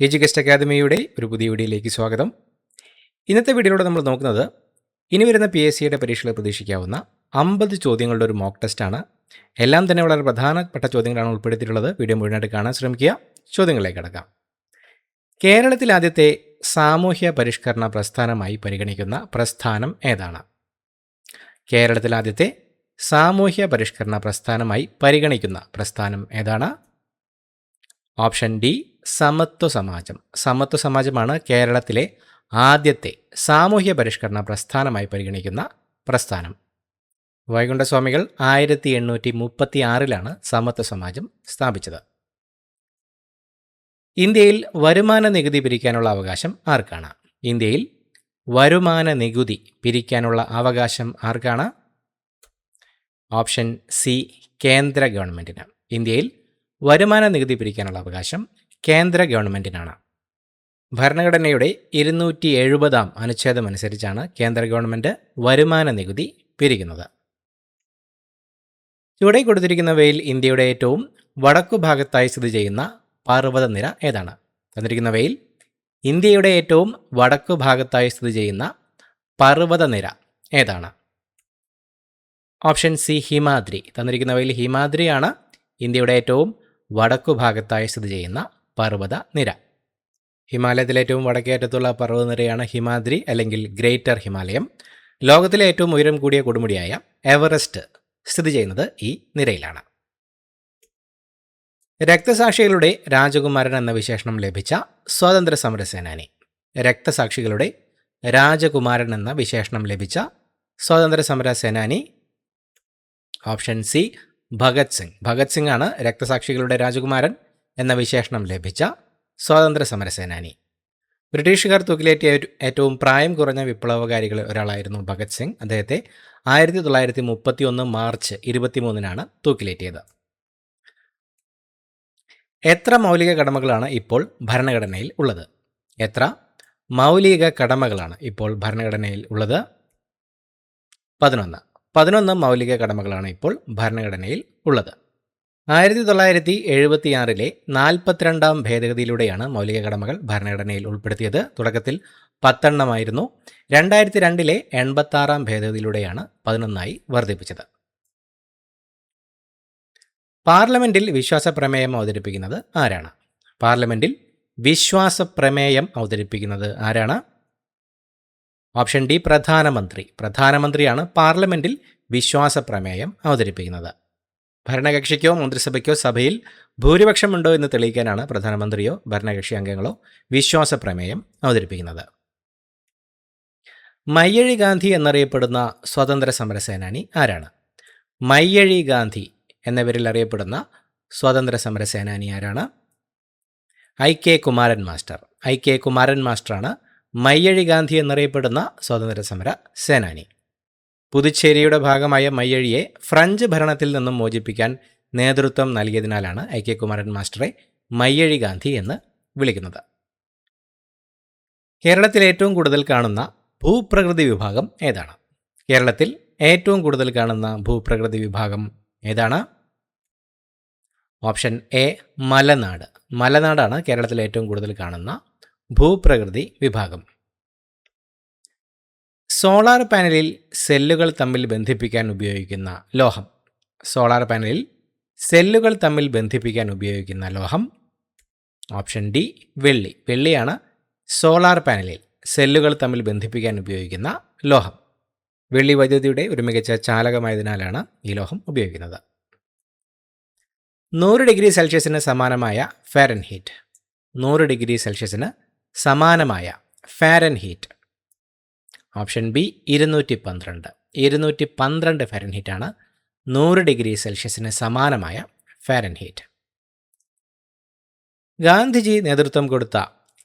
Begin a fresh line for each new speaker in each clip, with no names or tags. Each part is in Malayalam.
എഡ്യൂകസ്റ്റ് അക്കാദമിയുടെ ഒരു പുതിയ വീഡിയോയിലേക്ക് സ്വാഗതം. ഇന്നത്തെ വീഡിയോയിലൂടെ നമ്മൾ നോക്കുന്നത് ഇനി വരുന്ന PSCയുടെ പരീക്ഷയിൽ പ്രതീക്ഷിക്കാവുന്ന 50 ചോദ്യങ്ങളുടെ ഒരു മോക്ക് ടെസ്റ്റാണ്. എല്ലാം തന്നെ വളരെ പ്രധാനപ്പെട്ട ചോദ്യങ്ങളാണ് ഉൾപ്പെടുത്തിയിട്ടുള്ളത്. വീഡിയോ മുഴുവനായിട്ട് കാണാൻ ശ്രമിക്കുക. ചോദ്യങ്ങളിലേക്ക് കടക്കാം. കേരളത്തിൽ ആദ്യത്തെ സാമൂഹ്യ പരിഷ്കരണ പ്രസ്ഥാനമായി പരിഗണിക്കുന്ന പ്രസ്ഥാനം ഏതാണ്? കേരളത്തിൽ ആദ്യത്തെ സാമൂഹ്യ പരിഷ്കരണ പ്രസ്ഥാനമായി പരിഗണിക്കുന്ന പ്രസ്ഥാനം ഏതാണ്? ഓപ്ഷൻ ഡി, സമത്വ സമാജം. സമത്വ സമാജമാണ് കേരളത്തിലെ ആദ്യത്തെ സാമൂഹ്യ പരിഷ്കരണ പ്രസ്ഥാനമായി പരിഗണിക്കുന്ന പ്രസ്ഥാനം. വൈകുണ്ഠസ്വാമികൾ 1836 സമത്വ സമാജം സ്ഥാപിച്ചത്. ഇന്ത്യയിൽ വരുമാന നികുതി പിരിക്കാനുള്ള അവകാശം ആർക്കാണ്? ഇന്ത്യയിൽ വരുമാന നികുതി പിരിക്കാനുള്ള അവകാശം ആർക്കാണ്? ഓപ്ഷൻ സി, കേന്ദ്ര ഗവൺമെൻറ്റിന്. ഇന്ത്യയിൽ വരുമാന നികുതി പിരിക്കാനുള്ള അവകാശം കേന്ദ്ര ഗവൺമെൻറ്റിനാണ്. ഭരണഘടനയുടെ 270 അനുച്ഛേദം അനുസരിച്ചാണ് കേന്ദ്ര ഗവൺമെൻറ് വരുമാന നികുതി പിരിക്കുന്നത്. ചുവടെ കൊടുത്തിരിക്കുന്നവയിൽ ഇന്ത്യയുടെ ഏറ്റവും വടക്കു ഭാഗത്തായി സ്ഥിതി ചെയ്യുന്ന പർവ്വതനിര ഏതാണ്? തന്നിരിക്കുന്നവയിൽ ഇന്ത്യയുടെ ഏറ്റവും വടക്കു ഭാഗത്തായി സ്ഥിതി ചെയ്യുന്ന പർവ്വതനിര ഏതാണ്? Option C, Himadri. തന്നിരിക്കുന്നവയിൽ ഹിമാദ്രിയാണ് ഇന്ത്യയുടെ ഏറ്റവും വടക്കു ഭാഗത്തായി സ്ഥിതി ചെയ്യുന്ന പർവ്വതനിര. ഹിമാലയത്തിലെ ഏറ്റവും വടക്കേറ്റത്തുള്ള പർവ്വതനിരയാണ് ഹിമാദ്രി അല്ലെങ്കിൽ ഗ്രേറ്റർ ഹിമാലയം. ലോകത്തിലെ ഏറ്റവും ഉയരം കൂടിയ കൊടുമുടിയായ എവറസ്റ്റ് സ്ഥിതി ചെയ്യുന്നത് ഈ നിരയിലാണ്. രക്തസാക്ഷികളുടെ രാജകുമാരൻ എന്ന വിശേഷണം ലഭിച്ച സ്വാതന്ത്ര്യ സമര സേനാനി. രക്തസാക്ഷികളുടെ രാജകുമാരൻ എന്ന വിശേഷണം ലഭിച്ച സ്വാതന്ത്ര്യ സമര സേനാനി. Option C, Bhagat Singh. ഭഗത് സിംഗ് ആണ് രക്തസാക്ഷികളുടെ രാജകുമാരൻ എന്ന വിശേഷണം ലഭിച്ച സ്വാതന്ത്ര്യ സമര സേനാനി. ബ്രിട്ടീഷുകാർ തൂക്കിലേറ്റിയ ഏറ്റവും പ്രായം കുറഞ്ഞ വിപ്ലവകാരികളിൽ ഒരാളായിരുന്നു ഭഗത് സിംഗ്. അദ്ദേഹത്തെ 1931 മാർച്ച് 23 തൂക്കിലേറ്റിയത്. എത്ര മൗലിക കടമകളാണ് ഇപ്പോൾ ഭരണഘടനയിൽ ഉള്ളത്? എത്ര മൗലിക കടമകളാണ് ഇപ്പോൾ ഭരണഘടനയിൽ ഉള്ളത്? 11 മൗലിക കടമകളാണ് ഇപ്പോൾ ഭരണഘടനയിൽ ഉള്ളത്. 1976 42 ഭേദഗതിയിലൂടെയാണ് മൗലിക കടമകൾ ഭരണഘടനയിൽ ഉൾപ്പെടുത്തിയത്. തുടക്കത്തിൽ 10 ആയിരുന്നു. 2002 86 ഭേദഗതിയിലൂടെയാണ് 11 വർദ്ധിപ്പിച്ചത്. പാർലമെന്റിൽ വിശ്വാസ പ്രമേയം അവതരിപ്പിക്കുന്നത് ആരാണ്? പാർലമെന്റിൽ വിശ്വാസ പ്രമേയം അവതരിപ്പിക്കുന്നത് ആരാണ്? ഓപ്ഷൻ ഡി, പ്രധാനമന്ത്രി. പ്രധാനമന്ത്രിയാണ് പാർലമെന്റിൽ വിശ്വാസ പ്രമേയം അവതരിപ്പിക്കുന്നത്. ഭരണകക്ഷിക്കോ മന്ത്രിസഭയ്ക്കോ സഭയിൽ ഭൂരിപക്ഷമുണ്ടോ എന്ന് തെളിയിക്കാനാണ് പ്രധാനമന്ത്രിയോ ഭരണകക്ഷി അംഗങ്ങളോ വിശ്വാസ പ്രമേയം അവതരിപ്പിക്കുന്നത്. മയ്യഴി ഗാന്ധി എന്നറിയപ്പെടുന്ന സ്വാതന്ത്ര്യ സമര സേനാനി ആരാണ്? മയ്യഴി ഗാന്ധി എന്ന പേരിൽ അറിയപ്പെടുന്ന സ്വാതന്ത്ര്യ സമര സേനാനി ആരാണ്? IK Kumaran master. IK Kumaran മാസ്റ്ററാണ് മയ്യഴി ഗാന്ധി എന്നറിയപ്പെടുന്ന സ്വാതന്ത്ര്യ സമര സേനാനി. പുതുച്ചേരിയുടെ ഭാഗമായ മയ്യഴിയെ ഫ്രഞ്ച് ഭരണത്തിൽ നിന്നും മോചിപ്പിക്കാൻ നേതൃത്വം നൽകിയതിനാലാണ് IK കുമാരൻ മാസ്റ്ററെ മയ്യഴി ഗാന്ധി എന്ന് വിളിക്കുന്നത്. കേരളത്തിൽ ഏറ്റവും കൂടുതൽ കാണുന്ന ഭൂപ്രകൃതി വിഭാഗം ഏതാണ്? കേരളത്തിൽ ഏറ്റവും കൂടുതൽ കാണുന്ന ഭൂപ്രകൃതി വിഭാഗം ഏതാണ്? ഓപ്ഷൻ എ, മലനാട്. മലനാടാണ് കേരളത്തിൽ ഏറ്റവും കൂടുതൽ കാണുന്ന ഭൂപ്രകൃതി വിഭാഗം. സോളാർ പാനലിൽ സെല്ലുകൾ തമ്മിൽ ബന്ധിപ്പിക്കാൻ ഉപയോഗിക്കുന്ന ലോഹം. സോളാർ പാനലിൽ സെല്ലുകൾ തമ്മിൽ ബന്ധിപ്പിക്കാൻ ഉപയോഗിക്കുന്ന ലോഹം. ഓപ്ഷൻ ഡി, വെള്ളി. വെള്ളിയാണ് സോളാർ പാനലിൽ സെല്ലുകൾ തമ്മിൽ ബന്ധിപ്പിക്കാൻ ഉപയോഗിക്കുന്ന ലോഹം. വെള്ളി വൈദ്യുതിയുടെ ഒരു മികച്ച ചാലകമായതിനാലാണ് ഈ ലോഹം ഉപയോഗിക്കുന്നത്. 100 ഡിഗ്രി സെൽഷ്യസിന് സമാനമായ ഫാരൻഹീറ്റ്. 100 ഡിഗ്രി സെൽഷ്യസിന് സമാനമായ ഫാരൻഹീറ്റ്. Option B, 212. 212 ഫാരൻഹീറ്റാണ് 100 ഡിഗ്രി സെൽഷ്യസിന് സമാനമായ ഫാരൻഹീറ്റ്. ഗാന്ധിജി നേതൃത്വം കൊടുത്ത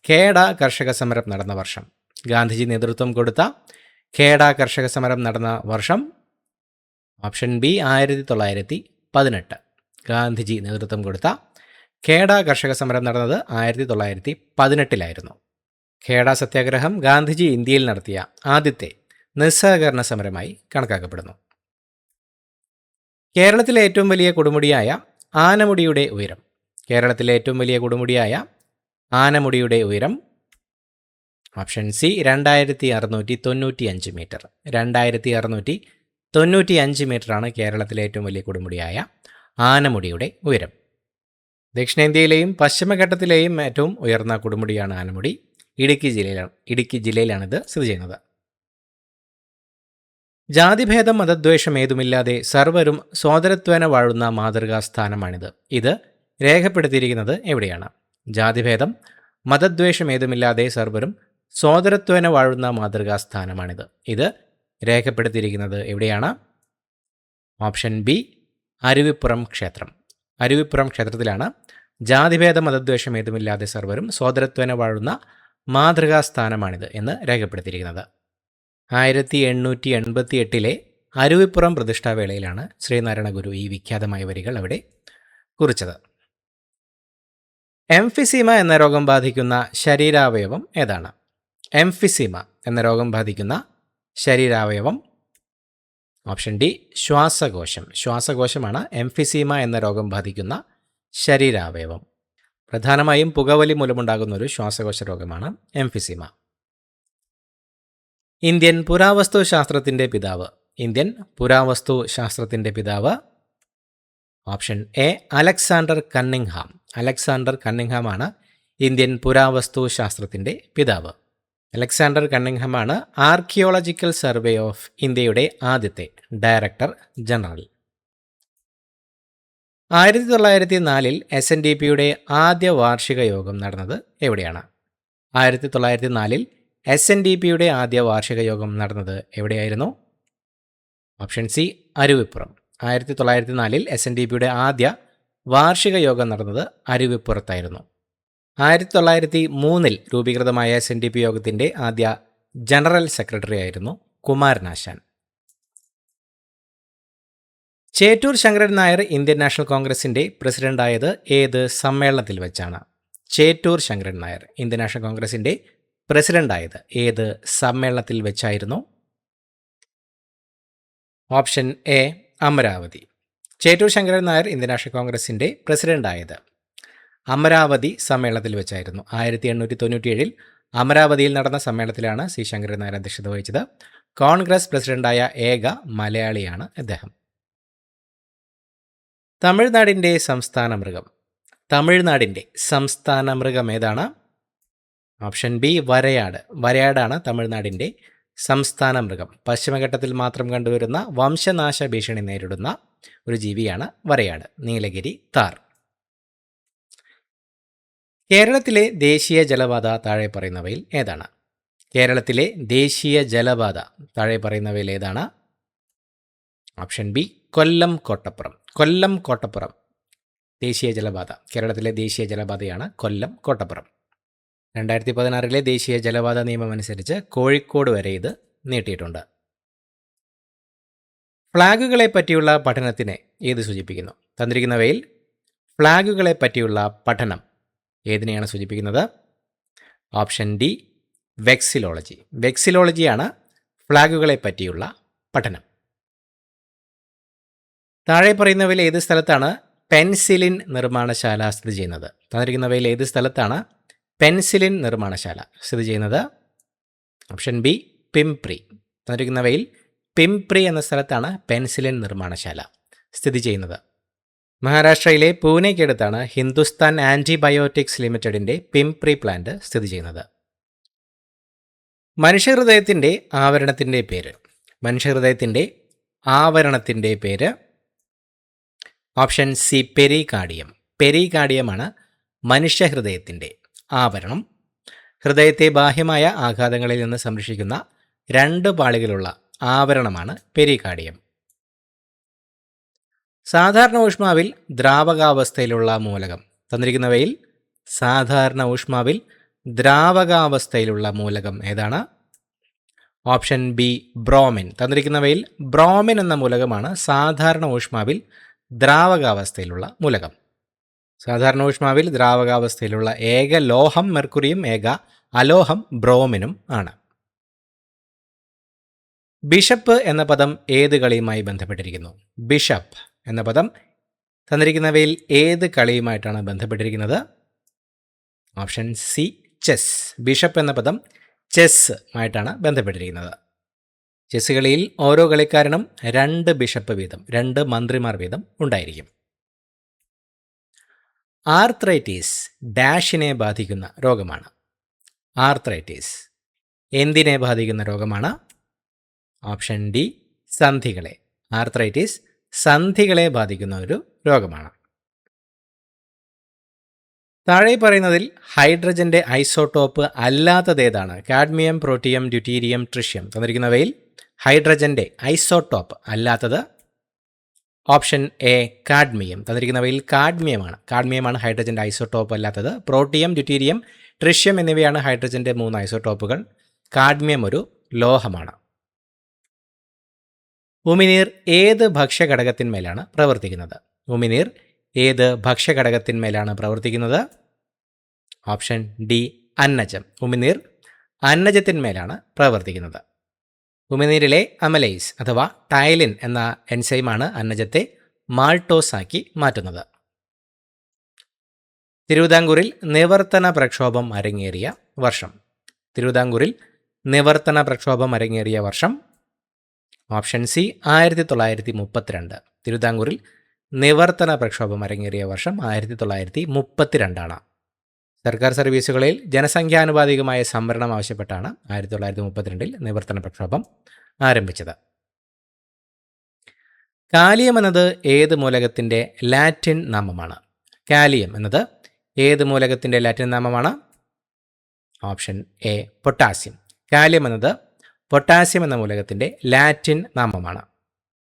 ഖേഡ കർഷക സമരം നടന്ന വർഷം. ഗാന്ധിജി നേതൃത്വം കൊടുത്ത ഖേഡ കർഷക സമരം നടന്ന വർഷം. Option B, 1918. ഗാന്ധിജി നേതൃത്വം കൊടുത്ത ഖേഡ കർഷക സമരം നടന്നത് 1918 ഖേഡ സത്യാഗ്രഹം ഗാന്ധിജി ഇന്ത്യയിൽ നടത്തിയ ആദ്യത്തെ നിസ്സഹകരണ സമരമായി കണക്കാക്കപ്പെടുന്നു. കേരളത്തിലെ ഏറ്റവും വലിയ കൊടുമുടിയായ ആനമുടിയുടെ ഉയരം. കേരളത്തിലെ ഏറ്റവും വലിയ കൊടുമുടിയായ ആനമുടിയുടെ ഉയരം? Option C 2695 metre. 2695 മീറ്ററാണ് കേരളത്തിലെ ഏറ്റവും വലിയ കൊടുമുടിയായ ആനമുടിയുടെ ഉയരം. ദക്ഷിണേന്ത്യയിലെയും പശ്ചിമഘട്ടത്തിലെയും ഏറ്റവും ഉയർന്ന കൊടുമുടിയാണ് ആനമുടി. ഇടുക്കി ജില്ലയിലാണിത് സ്ഥിതി ചെയ്യുന്നത്. ജാതിഭേദം മതദ്വേഷം ഏതുമില്ലാതെ സർവരും സോദരത്വേന വാഴുന്ന മാതൃകാ സ്ഥാനമാണിത്. ഇത് രേഖപ്പെടുത്തിയിരിക്കുന്നത് എവിടെയാണ്? ജാതിഭേദം മതദ്വേഷം ഏതുമില്ലാതെ സർവരും സോദരത്വേന വാഴുന്ന മാതൃകാ സ്ഥാനമാണിത്. ഇത് രേഖപ്പെടുത്തിയിരിക്കുന്നത് എവിടെയാണ്? ഓപ്ഷൻ ബി അരുവിപ്പുറം ക്ഷേത്രം. അരുവിപ്പുറം ക്ഷേത്രത്തിലാണ് ജാതിഭേദ മതദ്വേഷം ഏതുമില്ലാതെ സർവരും സോദരത്വേന വാഴുന്ന മാതൃകാ സ്ഥാനമാണിത് എന്ന് രേഖപ്പെടുത്തിയിരിക്കുന്നത്. 1888 അരുവിപ്പുറം പ്രതിഷ്ഠാവേളയിലാണ് ശ്രീനാരായണ ഗുരു ഈ വിഖ്യാതമായ വരികൾ അവിടെ കുറിച്ചത്. എംഫിസീമ എന്ന രോഗം ബാധിക്കുന്ന ശരീരാവയവം ഏതാണ്? എംഫിസീമ എന്ന രോഗം ബാധിക്കുന്ന ശരീരാവയവം? ഓപ്ഷൻ ഡി ശ്വാസകോശം. ശ്വാസകോശമാണ് എംഫിസീമ എന്ന രോഗം ബാധിക്കുന്ന ശരീരാവയവം. പ്രധാനമായും പുകവലി മൂലമുണ്ടാകുന്ന ഒരു ശ്വാസകോശ രോഗമാണ് എംഫിസീമ. ഇന്ത്യൻ പുരാവസ്തു ശാസ്ത്രത്തിൻ്റെ പിതാവ്? ഇന്ത്യൻ പുരാവസ്തു ശാസ്ത്രത്തിൻ്റെ പിതാവ്? Option A Alexander Cunningham. Alexander കണ്ണിങ്ഹാമാണ് ഇന്ത്യൻ പുരാവസ്തു ശാസ്ത്രത്തിൻ്റെ പിതാവ്. അലക്സാണ്ടർ കണ്ണിങ്ഹാമാണ് ആർക്കിയോളജിക്കൽ സർവേ ഓഫ് ഇന്ത്യയുടെ ആദ്യത്തെ ഡയറക്ടർ ജനറൽ. 1904 SNDPയുടെ ആദ്യ വാർഷിക യോഗം നടന്നത് എവിടെയാണ്? 1904 SNDPയുടെ ആദ്യ വാർഷിക യോഗം നടന്നത് എവിടെയായിരുന്നു? Option C Aruvippuram. 1904 SNDPയുടെ ആദ്യ വാർഷിക യോഗം നടന്നത് അരുവിപ്പുറത്തായിരുന്നു. 1903 രൂപീകൃതമായ SNDP യോഗത്തിൻ്റെ ആദ്യ ജനറൽ സെക്രട്ടറി ആയിരുന്നു കുമാരനാശാൻ. ചേറ്റൂർ ശങ്കരൻ നായർ ഇന്ത്യൻ നാഷണൽ കോൺഗ്രസിൻ്റെ പ്രസിഡന്റായത് ഏത് സമ്മേളനത്തിൽ വെച്ചാണ്? ചേറ്റൂർ ശങ്കരൻ നായർ ഇന്ത്യൻ നാഷണൽ കോൺഗ്രസിൻ്റെ പ്രസിഡന്റായത് ഏത് സമ്മേളനത്തിൽ വെച്ചായിരുന്നു? Option A Amaravati. Chettur Sankaran Nair Indian National കോൺഗ്രസിൻ്റെ പ്രസിഡന്റായത് അമരാവതി സമ്മേളനത്തിൽ വെച്ചായിരുന്നു. 1897 അമരാവതിയിൽ നടന്ന സമ്മേളനത്തിലാണ് സി ശങ്കരൻ നായർ അധ്യക്ഷത വഹിച്ചത്. കോൺഗ്രസ് പ്രസിഡന്റായ ഏക മലയാളിയാണ് അദ്ദേഹം. തമിഴ്നാടിൻ്റെ സംസ്ഥാന മൃഗം? തമിഴ്നാടിൻ്റെ സംസ്ഥാന മൃഗം ഏതാണ്? Option B വരയാട്. വരയാടാണ് തമിഴ്നാടിൻ്റെ സംസ്ഥാന മൃഗം. പശ്ചിമഘട്ടത്തിൽ മാത്രം കണ്ടുവരുന്ന വംശനാശ ഭീഷണി നേരിടുന്ന ഒരു ജീവിയാണ് വരയാട്. നീലഗിരി താർ. കേരളത്തിലെ ദേശീയ ജലപാത താഴെ പറയുന്നവയിൽ ഏതാണ്? കേരളത്തിലെ ദേശീയ ജലപാത താഴെ പറയുന്നവയിൽ ഏതാണ്? ഓപ്ഷൻ ബി കൊല്ലം കോട്ടപ്പുറം. കൊല്ലം കോട്ടപ്പുറം ദേശീയ ജലപാത. കേരളത്തിലെ ദേശീയ ജലപാതയാണ് കൊല്ലം കോട്ടപ്പുറം. 2016 ദേശീയ ജലപാത നിയമം അനുസരിച്ച് കോഴിക്കോട് വരെ ഇത് നീട്ടിയിട്ടുണ്ട്. ഫ്ലാഗുകളെ പറ്റിയുള്ള പഠനത്തിനെ ഏത് സൂചിപ്പിക്കുന്നു? തന്നിരിക്കുന്നവയിൽ ഫ്ലാഗുകളെ പറ്റിയുള്ള പഠനം ഏതിനെയാണ് സൂചിപ്പിക്കുന്നത്? Option D വെക്സിലോളജി. വെക്സിലോളജിയാണ് ഫ്ലാഗുകളെ പറ്റിയുള്ള പഠനം. താഴെ പറയുന്നവയിൽ ഏത് സ്ഥലത്താണ് പെൻസിലിൻ നിർമ്മാണശാല സ്ഥിതി ചെയ്യുന്നത്? തന്നിരിക്കുന്നവയിൽ ഏത് സ്ഥലത്താണ് പെൻസിലിൻ നിർമ്മാണശാല സ്ഥിതി ചെയ്യുന്നത്? Option B Pimpri. തന്നിരിക്കുന്നവയിൽ പിംപ്രി എന്ന സ്ഥലത്താണ് പെൻസിലിൻ നിർമ്മാണശാല സ്ഥിതി ചെയ്യുന്നത്. മഹാരാഷ്ട്രയിലെ പൂനെക്കടുത്താണ് ഹിന്ദുസ്ഥാൻ ആൻറ്റിബയോട്ടിക്സ് ലിമിറ്റഡിൻ്റെ പിംപ്രി പ്ലാന്റ് സ്ഥിതി ചെയ്യുന്നത്. മനുഷ്യഹൃദയത്തിൻ്റെ ആവരണത്തിൻ്റെ പേര്? മനുഷ്യഹൃദയത്തിൻ്റെ ആവരണത്തിൻ്റെ പേര്? Option C pericardium. പെരികാർഡിയമാണ് മനുഷ്യഹൃദയത്തിൻ്റെ ആവരണം. ഹൃദയത്തെ ബാഹ്യമായ ആഘാതങ്ങളിൽ നിന്ന് സംരക്ഷിക്കുന്ന 2 പാളികളുള്ള ആവരണമാണ് പെരികാർഡിയം. സാധാരണ ഊഷ്മാവിൽ ദ്രാവകാവസ്ഥയിലുള്ള മൂലകം? തന്നിരിക്കുന്നവയിൽ സാധാരണ ഊഷ്മാവിൽ ദ്രാവകാവസ്ഥയിലുള്ള മൂലകം ഏതാണ്? Option B bromine. തന്നിരിക്കുന്നവയിൽ ബ്രോമിൻ എന്ന മൂലകമാണ് സാധാരണ ഊഷ്മാവിൽ ദ്രാവകാവസ്ഥയിലുള്ള മൂലകം. സാധാരണ ഊഷ്മാവിൽ ദ്രാവകാവസ്ഥയിലുള്ള ഏക ലോഹം മെർക്കുറിയും ഏക അലോഹം ബ്രോമിനും ആണ്. ബിഷപ്പ് എന്ന പദം ഏത് കളിയുമായി ബന്ധപ്പെട്ടിരിക്കുന്നു? ബിഷപ്പ് എന്ന പദം തന്നിരിക്കുന്നവയിൽ ഏത് കളിയുമായിട്ടാണ് ബന്ധപ്പെട്ടിരിക്കുന്നത്? Option C chess. ബിഷപ്പ് എന്ന പദം ചെസ് ആയിട്ടാണ് ബന്ധപ്പെട്ടിരിക്കുന്നത്. ചെസ് കളിയിൽ ഓരോ കളിക്കാരനും 2 ബിഷപ്പ് വീതം, 2 മന്ത്രിമാർ വീതം ഉണ്ടായിരിക്കും. ആർത്രൈറ്റിസ് ഡാഷിനെ ബാധിക്കുന്ന രോഗമാണ്. ആർത്രൈറ്റിസ് എന്തിനെ ബാധിക്കുന്ന രോഗമാണ്? ഓപ്ഷൻ ഡി സന്ധികളെ. ആർത്രൈറ്റിസ് സന്ധികളെ ബാധിക്കുന്ന ഒരു രോഗമാണ്. താഴെ പറയുന്നതിൽ ഹൈഡ്രജന്റെ ഐസോട്ടോപ്പ് അല്ലാത്തതേതാണ്? Cadmium, protium, deuterium, tritium. തന്നിരിക്കുന്നവയിൽ ഹൈഡ്രജന്റെ ഐസോട്ടോപ്പ് അല്ലാത്തത് ഓപ്ഷൻ എ കാഡ്മിയം. തന്നിരിക്കുന്നവയിൽ കാഡ്മിയമാണ് ഹൈഡ്രജന്റെ ഐസോട്ടോപ്പ് അല്ലാത്തത്. പ്രോട്ടിയം, ഡ്യൂട്ടീരിയം, ട്രിഷ്യം എന്നിവയാണ് ഹൈഡ്രജന്റെ 3 ഐസോട്ടോപ്പുകൾ. കാഡ്മിയം ഒരു ലോഹമാണ്. ഉമിനീർ ഏത് ഭക്ഷ്യഘടകത്തിന്മേലാണ് പ്രവർത്തിക്കുന്നത്? ഉമിനീർ ഏത് ഭക്ഷ്യഘടകത്തിന്മേലാണ് പ്രവർത്തിക്കുന്നത്? ഓപ്ഷൻ ഡി അന്നജം. ഉമിനീർ അന്നജത്തിന്മേലാണ് പ്രവർത്തിക്കുന്നത്. ഉമിനീരിലെ അമലൈസ് അഥവാ ടൈലിൻ എന്ന എൻസൈമാണ് അന്നജത്തെ മാൾട്ടോസ് ആക്കി മാറ്റുന്നത്. തിരുവിതാംകൂറിൽ നിവർത്തന പ്രക്ഷോഭം അരങ്ങേറിയ വർഷം. തിരുവിതാംകൂറിൽ നിവർത്തന പ്രക്ഷോഭം അരങ്ങേറിയ വർഷം ഓപ്ഷൻ സി 1932. തിരുവിതാംകൂറിൽ നിവർത്തന പ്രക്ഷോഭം അരങ്ങേറിയ വർഷം 1932 സർക്കാർ സർവീസുകളിൽ ജനസംഖ്യാനുപാതികമായ സംവരണം ആവശ്യപ്പെട്ടാണ് 1932 നിവർത്തന പ്രക്ഷോഭം ആരംഭിച്ചത്. കാലിയം എന്നത് ഏത് മൂലകത്തിൻ്റെ ലാറ്റിൻ നാമമാണ്? കാലിയം എന്നത് ഏത് മൂലകത്തിൻ്റെ ലാറ്റിൻ നാമമാണ്? Option A potassium. കാലിയം എന്നത് പൊട്ടാസ്യം എന്ന മൂലകത്തിൻ്റെ ലാറ്റിൻ നാമമാണ്.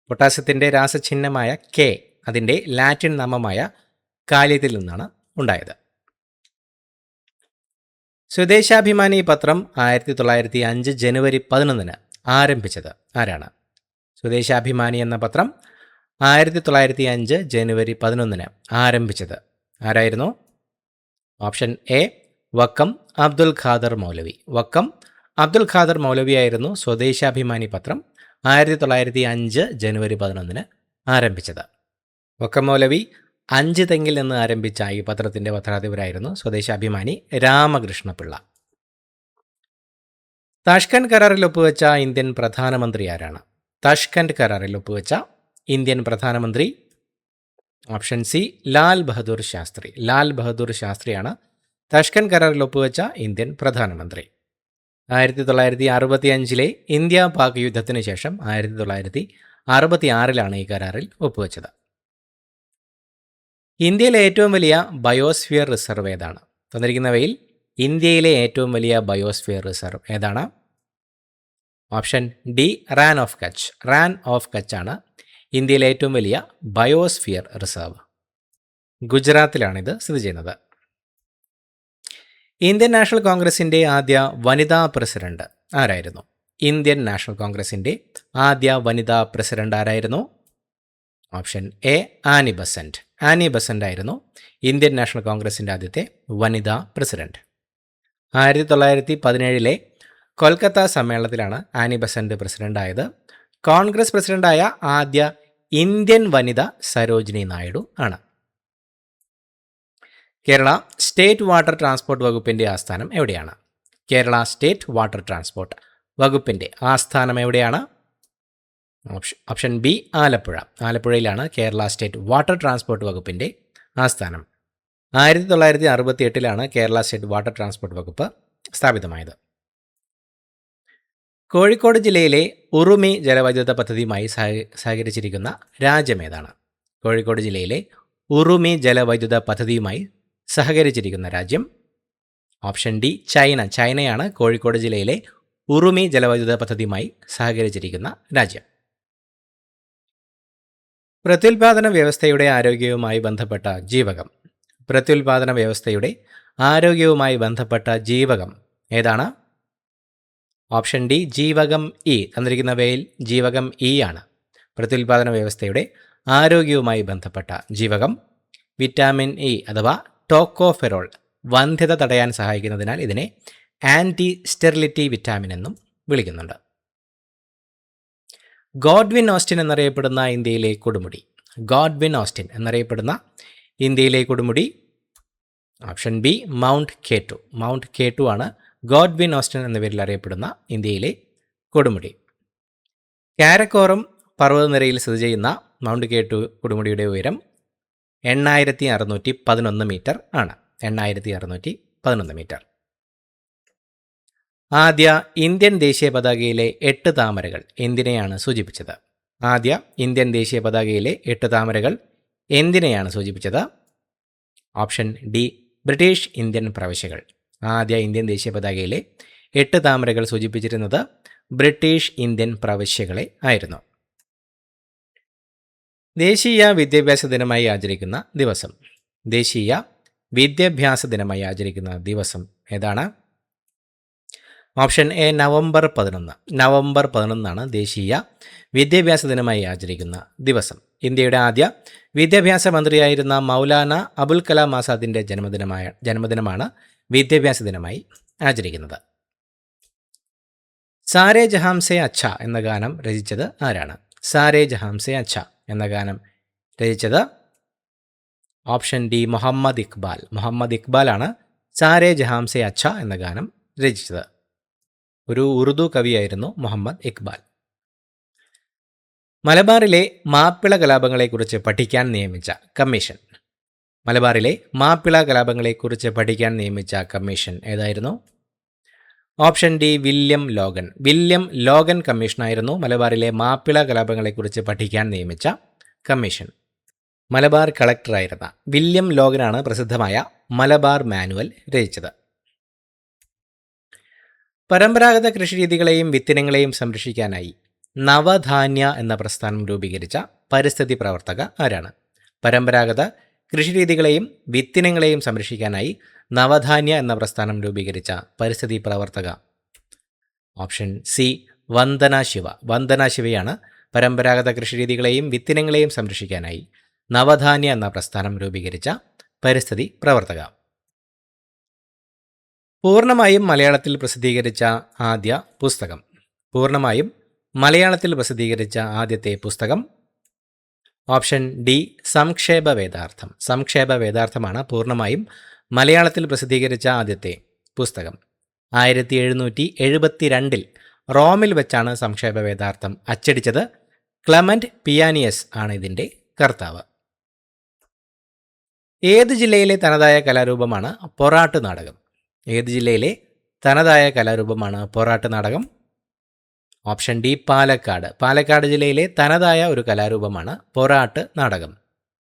പൊട്ടാസ്യത്തിൻ്റെ രാസചിഹ്നമായ കെ അതിൻ്റെ ലാറ്റിൻ നാമമായ കാലിയത്തിൽ നിന്നാണ് ഉണ്ടായത്. സ്വദേശാഭിമാനി പത്രം 1905 ജനുവരി 11 ആരംഭിച്ചത് ആരാണ്? സ്വദേശാഭിമാനി എന്ന പത്രം 1905 ജനുവരി 11 ആരംഭിച്ചത് ആരായിരുന്നു? ഓപ്ഷൻ എ വക്കം അബ്ദുൽ ഖാദർ മൗലവി. വക്കം അബ്ദുൽ ഖാദർ മൗലവിയായിരുന്നു സ്വദേശാഭിമാനി പത്രം 1905 ജനുവരി 11 ആരംഭിച്ചത്. വക്കം മൗലവി 5 തെങ്ങിൽ നിന്ന് ആരംഭിച്ച ഈ പത്രത്തിൻ്റെ പത്രാധിപരായിരുന്നു സ്വദേശാഭിമാനി രാമകൃഷ്ണപിള്ള. താഷ്കന്റ് കരാറിൽ ഒപ്പുവെച്ച ഇന്ത്യൻ പ്രധാനമന്ത്രി ആരാണ്? താഷ്കന്റ് കരാറിൽ ഒപ്പുവെച്ച ഇന്ത്യൻ പ്രധാനമന്ത്രി ഓപ്ഷൻ സി ലാൽ ബഹദൂർ ശാസ്ത്രി. ലാൽ ബഹദൂർ ശാസ്ത്രിയാണ് താഷ്കന്റ് കരാറിൽ ഒപ്പുവെച്ച ഇന്ത്യൻ പ്രധാനമന്ത്രി. 1965 ഇന്ത്യ പാക് യുദ്ധത്തിന് ശേഷം 1966 ഈ കരാറിൽ ഒപ്പുവെച്ചത്. ഇന്ത്യയിലെ ഏറ്റവും വലിയ ബയോസ്ഫിയർ റിസർവ് ഏതാണ്? തന്നിരിക്കുന്നവയിൽ ഇന്ത്യയിലെ ഏറ്റവും വലിയ ബയോസ്ഫിയർ റിസർവ് ഏതാണ്? Option D Rann of Kutch. Rann of Kutch ആണ് ഇന്ത്യയിലെ ഏറ്റവും വലിയ ബയോസ്ഫിയർ റിസർവ്. ഗുജറാത്തിലാണിത് സ്ഥിതി ചെയ്യുന്നത്. ഇന്ത്യൻ നാഷണൽ കോൺഗ്രസിൻ്റെ ആദ്യ വനിതാ പ്രസിഡന്റ് ആരായിരുന്നു? ഇന്ത്യൻ നാഷണൽ കോൺഗ്രസിൻ്റെ ആദ്യ വനിതാ പ്രസിഡന്റ് ആരായിരുന്നു? Option A Annie Besant. Annie Besant ആയിരുന്നു ഇന്ത്യൻ നാഷണൽ കോൺഗ്രസിൻ്റെ ആദ്യത്തെ വനിതാ പ്രസിഡന്റ്. 1917 കൊൽക്കത്ത സമ്മേളനത്തിലാണ് ആനി ബസന്റ് പ്രസിഡന്റായത്. കോൺഗ്രസ് പ്രസിഡന്റായ ആദ്യ ഇന്ത്യൻ വനിത സരോജിനി നായിഡു ആണ്. കേരള സ്റ്റേറ്റ് വാട്ടർ ട്രാൻസ്പോർട്ട് വകുപ്പിൻ്റെ ആസ്ഥാനം എവിടെയാണ്? കേരള സ്റ്റേറ്റ് വാട്ടർ ട്രാൻസ്പോർട്ട് വകുപ്പിൻ്റെ ആസ്ഥാനം എവിടെയാണ്? Option B Alappuzha. ആലപ്പുഴയിലാണ് കേരള സ്റ്റേറ്റ് വാട്ടർ ട്രാൻസ്പോർട്ട് വകുപ്പിൻ്റെ ആസ്ഥാനം. 1968 കേരള സ്റ്റേറ്റ് വാട്ടർ ട്രാൻസ്പോർട്ട് വകുപ്പ് സ്ഥാപിതമായത്. കോഴിക്കോട് ജില്ലയിലെ ഉറുമി ജലവൈദ്യുത പദ്ധതിയുമായി സഹകരിച്ചിരിക്കുന്ന രാജ്യമേതാണ്? കോഴിക്കോട് ജില്ലയിലെ ഉറുമി ജലവൈദ്യുത പദ്ധതിയുമായി സഹകരിച്ചിരിക്കുന്ന രാജ്യം ഓപ്ഷൻ ഡി ചൈന. ചൈനയാണ് കോഴിക്കോട് ജില്ലയിലെ ഉറുമി ജലവൈദ്യുത പദ്ധതിയുമായി സഹകരിച്ചിരിക്കുന്ന രാജ്യം. പ്രത്യുൽപാദന വ്യവസ്ഥയുടെ ആരോഗ്യവുമായി ബന്ധപ്പെട്ട ജീവകം. പ്രത്യുൽപാദന വ്യവസ്ഥയുടെ ആരോഗ്യവുമായി ബന്ധപ്പെട്ട ജീവകം ഏതാണ്? ഓപ്ഷൻ ഡി ജീവകം ഇ. തന്നിരിക്കുന്നവയിൽ ജീവകം ഇ ആണ് പ്രത്യുൽപാദന വ്യവസ്ഥയുടെ ആരോഗ്യവുമായി ബന്ധപ്പെട്ട ജീവകം. വിറ്റാമിൻ ഇ അഥവാ ടോക്കോഫെറോൾ വന്ധ്യത തടയാൻ സഹായിക്കുന്നതിനാൽ ഇതിനെ ആൻറ്റി സ്റ്റെറിലിറ്റി വിറ്റാമിൻ എന്നും വിളിക്കുന്നുണ്ട്. ഗോഡ്വിൻ ഓസ്റ്റിൻ എന്നറിയപ്പെടുന്ന ഇന്ത്യയിലെ കൊടുമുടി. ഗോഡ്വിൻ ഓസ്റ്റിൻ എന്നറിയപ്പെടുന്ന ഇന്ത്യയിലെ കൊടുമുടി option B mount K2. Mount K2 ആണ് ഗോഡ്വിൻ ഓസ്റ്റൻ എന്ന പേരിൽ അറിയപ്പെടുന്ന ഇന്ത്യയിലെ കൊടുമുടി. കാരക്കോറം പർവ്വതനിരയിൽ സ്ഥിതി ചെയ്യുന്ന മൗണ്ട് കെ2 കൊടുമുടിയുടെ ഉയരം 8611 മീറ്റർ ആണ്. 8611 മീറ്റർ. ആദ്യ ഇന്ത്യൻ ദേശീയ പതാകയിലെ 8 താമരകൾ എന്തിനെയാണ് സൂചിപ്പിച്ചത്? ആദ്യ ഇന്ത്യൻ ദേശീയ പതാകയിലെ 8 താമരകൾ എന്തിനെയാണ് സൂചിപ്പിച്ചത്? ഓപ്ഷൻ ഡി ബ്രിട്ടീഷ് ഇന്ത്യൻ പ്രവിശ്യകൾ. ആദ്യ ഇന്ത്യൻ ദേശീയ പതാകയിലെ 8 താമരകൾ സൂചിപ്പിച്ചിരുന്നത് ബ്രിട്ടീഷ് ഇന്ത്യൻ പ്രവിശ്യകളെ ആയിരുന്നു. ദേശീയ വിദ്യാഭ്യാസ ദിനമായി ആചരിക്കുന്ന ദിവസം. ദേശീയ വിദ്യാഭ്യാസ ദിനമായി ആചരിക്കുന്ന ദിവസം ഏതാണ്? Option A November 11. നവംബർ 11 ദേശീയ വിദ്യാഭ്യാസ ദിനമായി ആചരിക്കുന്ന ദിവസം. ഇന്ത്യയുടെ ആദ്യ വിദ്യാഭ്യാസ മന്ത്രിയായിരുന്ന മൗലാന അബുൽ കലാം ആസാദിൻ്റെ ജന്മദിനമാണ് വിദ്യാഭ്യാസ ദിനമായി ആചരിക്കുന്നത്. സാരേ ജഹാംസെ അച്ഛ എന്ന ഗാനം രചിച്ചത് ആരാണ്? സാരേ ജഹാംസെ അച്ഛ എന്ന ഗാനം രചിച്ചത് ഓപ്ഷൻ ഡി മുഹമ്മദ് ഇക്ബാൽ. മുഹമ്മദ് ഇക്ബാലാണ് സാരേ ജഹാംസെ അച്ഛ എന്ന ഗാനം രചിച്ചത്. ഒരു ഉറുദു കവിയായിരുന്നു മുഹമ്മദ് ഇക്ബാൽ. മലബാറിലെ മാപ്പിള കലാപങ്ങളെക്കുറിച്ച് പഠിക്കാൻ നിയമിച്ച കമ്മീഷൻ. മലബാറിലെ മാപ്പിള കലാപങ്ങളെക്കുറിച്ച് പഠിക്കാൻ നിയമിച്ച കമ്മീഷൻ ഏതായിരുന്നു? Option D William Logan. William Logan കമ്മീഷനായിരുന്നു മലബാറിലെ മാപ്പിള കലാപങ്ങളെക്കുറിച്ച് പഠിക്കാൻ നിയമിച്ച കമ്മീഷൻ. മലബാർ കളക്ടറായിരുന്ന വില്യം ലോഗനാണ് പ്രസിദ്ധമായ മലബാർ മാനുവൽ രചിച്ചത്. പരമ്പരാഗത കൃഷിരീതികളെയും വിത്തിനങ്ങളെയും സംരക്ഷിക്കാനായി നവധാന്യ എന്ന പ്രസ്ഥാനം രൂപീകരിച്ച പരിസ്ഥിതി പ്രവർത്തക ആരാണ്? പരമ്പരാഗത കൃഷിരീതികളെയും വിത്തിനങ്ങളെയും സംരക്ഷിക്കാനായി നവധാന്യ എന്ന പ്രസ്ഥാനം രൂപീകരിച്ച പരിസ്ഥിതി പ്രവർത്തക. Option C Vandana Shiva. വന്ദന ശിവയാണ് പരമ്പരാഗത കൃഷിരീതികളെയും വിത്തിനങ്ങളെയും സംരക്ഷിക്കാനായി നവധാന്യ എന്ന പ്രസ്ഥാനം രൂപീകരിച്ച പരിസ്ഥിതി പ്രവർത്തക. പൂർണ്ണമായും മലയാളത്തിൽ പ്രസിദ്ധീകരിച്ച ആദ്യ പുസ്തകം. പൂർണ്ണമായും മലയാളത്തിൽ പ്രസിദ്ധീകരിച്ച ആദ്യത്തെ പുസ്തകം. Option D സംക്ഷേപ വേദാർത്ഥം. സംക്ഷേപ വേദാർത്ഥമാണ് പൂർണ്ണമായും മലയാളത്തിൽ പ്രസിദ്ധീകരിച്ച ആദ്യത്തെ പുസ്തകം. 1772 റോമിൽ വെച്ചാണ് സംക്ഷേപ വേദാർത്ഥം അച്ചടിച്ചത്. ക്ലമന്റ് പിയാനിയസ് ആണ് ഇതിൻ്റെ കർത്താവ്. ഏത് ജില്ലയിലെ തനതായ കലാരൂപമാണ് പൊറാട്ട് നാടകം? ഏത് ജില്ലയിലെ തനതായ കലാരൂപമാണ് പൊറാട്ട് നാടകം? Option D Palakkad. പാലക്കാട് ജില്ലയിലെ തനതായ ഒരു കലാരൂപമാണ് പൊറാട്ട് നാടകം.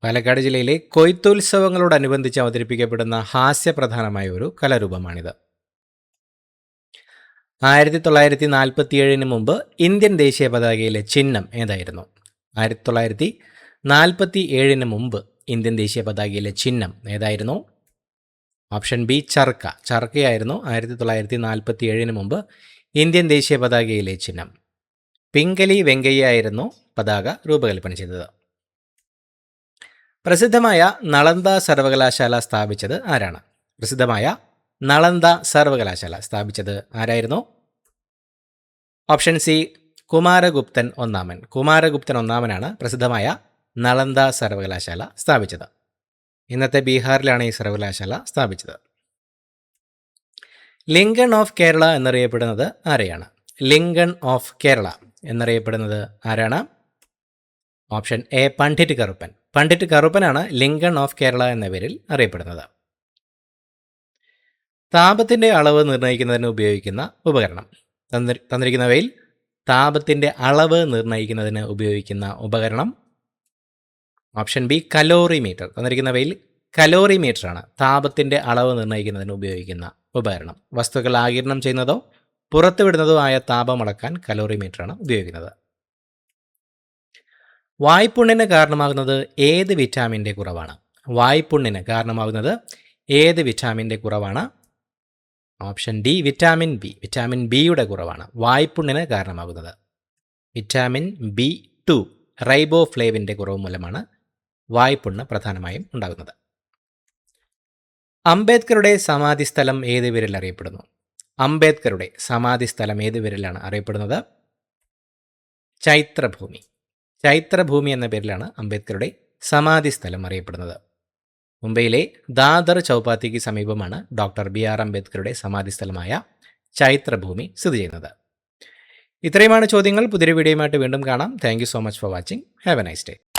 പാലക്കാട് ജില്ലയിലെ കൊയ്ത്തുത്സവങ്ങളോടനുബന്ധിച്ച് അവതരിപ്പിക്കപ്പെടുന്ന ഹാസ്യപ്രധാനമായ ഒരു കലാരൂപമാണിത്. 1947 മുമ്പ് ഇന്ത്യൻ ദേശീയ പതാകയിലെ ചിഹ്നം ഏതായിരുന്നു? 1947 മുമ്പ് ഇന്ത്യൻ ദേശീയ പതാകയിലെ ചിഹ്നം ഏതായിരുന്നു? ഓപ്ഷൻ ബി ചർക്ക. ചർക്കയായിരുന്നു 1947 മുമ്പ് ഇന്ത്യൻ ദേശീയ പതാകയിലെ ചിഹ്നം. പിംഗലി വെങ്കയ്യ ആയിരുന്നു പതാക രൂപകൽപ്പന ചെയ്തത്. പ്രസിദ്ധമായ നളന്ദ സർവകലാശാല സ്ഥാപിച്ചത് ആരാണ്? പ്രസിദ്ധമായ നളന്ദ സർവകലാശാല സ്ഥാപിച്ചത് ആരായിരുന്നു? ഓപ്ഷൻ സി കുമാരഗുപ്തൻ ഒന്നാമൻ. കുമാരഗുപ്തൻ ഒന്നാമനാണ് പ്രസിദ്ധമായ നളന്ദ സർവകലാശാല സ്ഥാപിച്ചത്. ഇന്നത്തെ ബീഹാറിലാണ് ഈ സർവകലാശാല സ്ഥാപിച്ചത്. ലിങ്കൺ ഓഫ് കേരള എന്നറിയപ്പെടുന്നത് ആരെയാണ്? ലിങ്കൺ ഓഫ് കേരള എന്നറിയപ്പെടുന്നത് ആരാണ്? Option A Pandit Karuppan. പണ്ഡിറ്റ് കറുപ്പനാണ് ലിങ്കൺ ഓഫ് കേരള എന്ന പേരിൽ അറിയപ്പെടുന്നത്. താപത്തിൻ്റെ അളവ് നിർണ്ണയിക്കുന്നതിന് ഉപയോഗിക്കുന്ന ഉപകരണം. തന്നിരിക്കുന്നവയിൽ താപത്തിൻ്റെ അളവ് നിർണ്ണയിക്കുന്നതിന് ഉപയോഗിക്കുന്ന ഉപകരണം. Option B calorimeter. തന്നിരിക്കുന്നവയിൽ കലോറിമീറ്ററാണ് താപത്തിൻ്റെ അളവ് നിർണ്ണയിക്കുന്നതിന് ഉപയോഗിക്കുന്ന ഉപകരണം. വസ്തുക്കൾ ആഗിരണം ചെയ്യുന്നതോ പുറത്തുവിടുന്നതോ ആയ താപം അളക്കാൻ കലോറിമീറ്ററാണ് ഉപയോഗിക്കുന്നത്. വായ്പുണ്ണിന് കാരണമാകുന്നത് ഏത് വിറ്റാമിൻ്റെ കുറവാണ്? വായ്പുണ്ണിന് കാരണമാകുന്നത് ഏത് വിറ്റാമിൻ്റെ കുറവാണ്? Option D vitamin B. Vitamin ബിയുടെ കുറവാണ് വായ്പുണ്ണിന് കാരണമാകുന്നത്. വിറ്റാമിൻ B2 റൈബോഫ്ലേവിൻ്റെ കുറവ് മൂലമാണ് വായ്പുണ്ണ് പ്രധാനമായും ഉണ്ടാകുന്നത്. അംബേദ്കറുടെ സമാധി സ്ഥലം ഏത് പേരിൽ അറിയപ്പെടുന്നു? അംബേദ്കറുടെ സമാധി സ്ഥലം ഏത് പേരിലാണ് അറിയപ്പെടുന്നത്? ചൈത്രഭൂമി. ചൈത്രഭൂമി എന്ന പേരിലാണ് അംബേദ്കറുടെ സമാധി സ്ഥലം അറിയപ്പെടുന്നത്. മുംബൈയിലെ ദാദർ ചൗപാത്തിക്ക് സമീപമാണ് ഡോക്ടർ BR അംബേദ്കറുടെ സമാധി സ്ഥലമായ ചൈത്രഭൂമി സ്ഥിതി ചെയ്യുന്നത്. ഇത്രയുമാണ് ചോദ്യങ്ങൾ. പുതിയൊരു വീഡിയോയുമായിട്ട് വീണ്ടും കാണാം. Thank you so much for watching. Have A nice day.